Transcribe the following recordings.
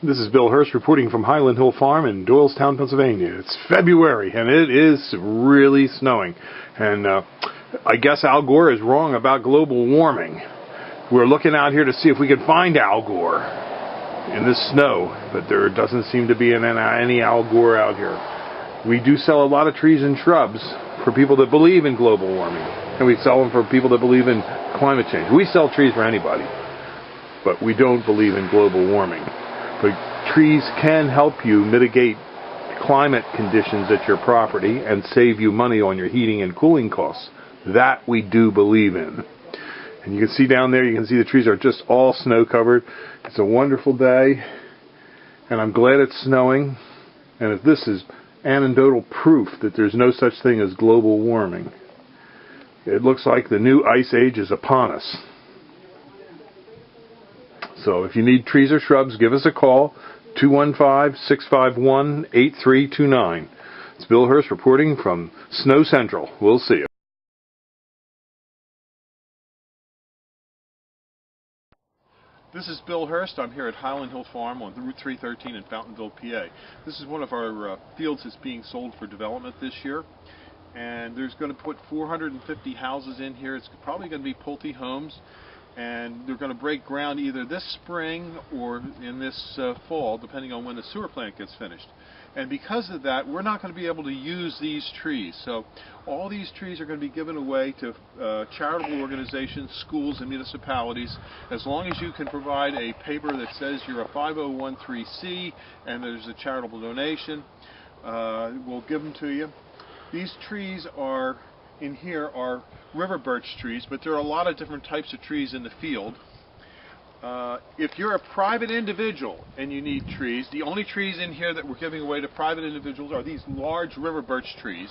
This is Bill Hurst reporting from Highland Hill Farm in Doylestown, Pennsylvania. It's February and it is really snowing. And I guess Al Gore is wrong about global warming. We're looking out here to see if we can find Al Gore in this snow, but there doesn't seem to be any Al Gore out here. We do sell a lot of trees and shrubs for people that believe in global warming, and we sell them for people that believe in climate change. We sell trees for anybody, but we don't believe in global warming. But trees can help you mitigate climate conditions at your property and save you money on your heating and cooling costs. That we do believe in. And you can see down there, you can see the trees are just all snow covered. It's a wonderful day, and I'm glad it's snowing. And if this is anecdotal proof that there's no such thing as global warming, it looks like the new ice age is upon us. So if you need trees or shrubs, give us a call, 215-651-8329. It's Bill Hurst reporting from Snow Central. We'll see you. This is Bill Hurst. I'm here at Highland Hill Farm on Route 313 in Fountainville, PA. This is one of our fields that's being sold for development this year. And there's going to put 450 houses in here. It's probably going to be Pulte homes. And they're going to break ground either this spring or in this fall, depending on when the sewer plant gets finished. And because of that, we're not going to be able to use these trees. So all these trees are going to be given away to charitable organizations, schools, and municipalities, as long as you can provide a paper that says you're a 5013C and there's a charitable donation. We'll give them to you. These trees are in here are river birch trees, but there are a lot of different types of trees in the field. If you're a private individual and you need trees, the only trees in here that we're giving away to private individuals are these large river birch trees.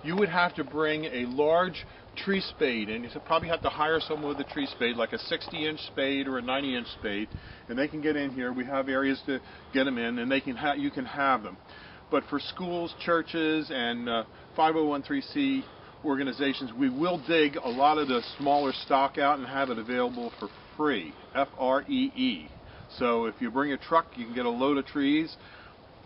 You would have to bring a large tree spade, and you probably have to hire someone with a tree spade, like a 60-inch spade or a 90-inch spade, and they can get in here. We have areas to get them in, and you can have them. But for schools, churches, and 5013C organizations, we will dig a lot of the smaller stock out and have it available for free, F-R-E-E. So if you bring a truck, you can get a load of trees,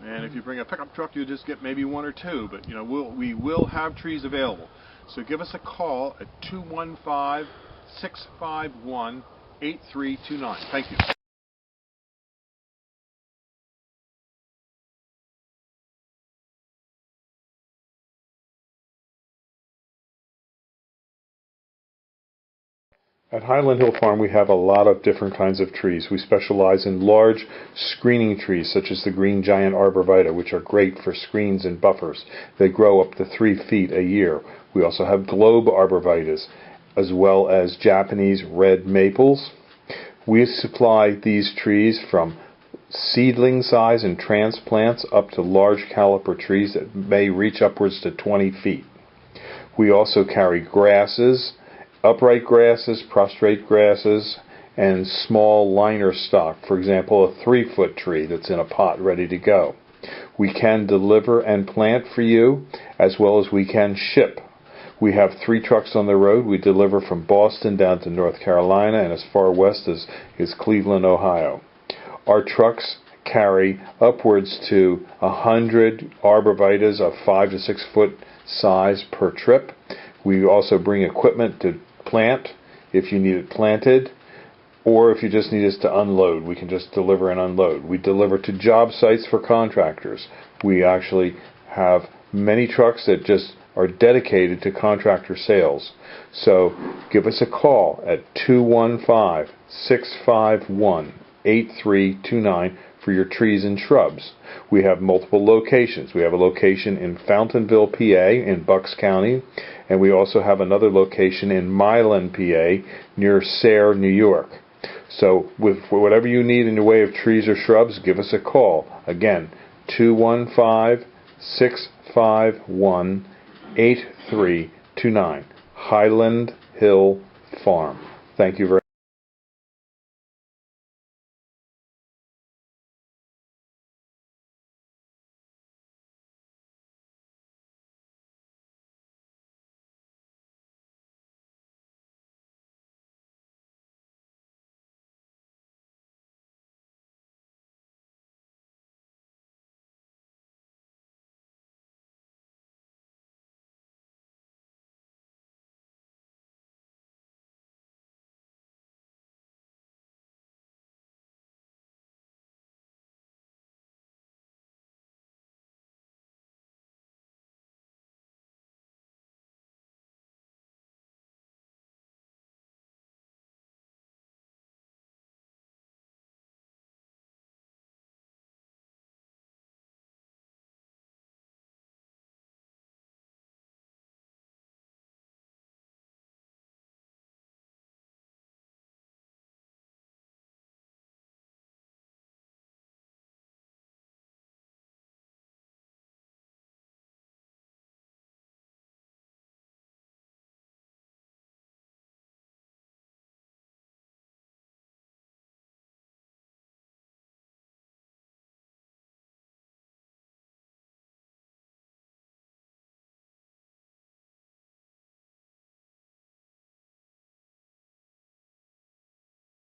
and if you bring a pickup truck, you'll just get maybe one or two. But you know, we will have trees available. So give us a call at 215-651-8329. Thank you. At Highland Hill Farm, we have a lot of different kinds of trees. We specialize in large screening trees, such as the green giant arborvitae, which are great for screens and buffers. They grow up to 3 feet a year. We also have globe arborvitaes, as well as Japanese red maples. We supply these trees from seedling size and transplants up to large caliper trees that may reach upwards to 20 feet. We also carry grasses, upright grasses, prostrate grasses, and small liner stock. For example, a 3-foot tree that's in a pot ready to go. We can deliver and plant for you, as well as we can ship. We have 3 trucks on the road. We deliver from Boston down to North Carolina and as far west as Cleveland, Ohio. Our trucks carry upwards to 100 arborvitaes of 5 to 6 foot size per trip. We also bring equipment to plant if you need it planted, or if you just need us to unload, we can just deliver and unload. We deliver to job sites for contractors. We actually have many trucks that just are dedicated to contractor sales. So give us a call at 215-651-8329 for your trees and shrubs. We have multiple locations. We have a location in Fountainville, PA, in Bucks County, and we also have another location in Milan, PA, near Sayre, New York. So for whatever you need in the way of trees or shrubs, give us a call. Again, 215-651-8329. Highland Hill Farm. Thank you very much.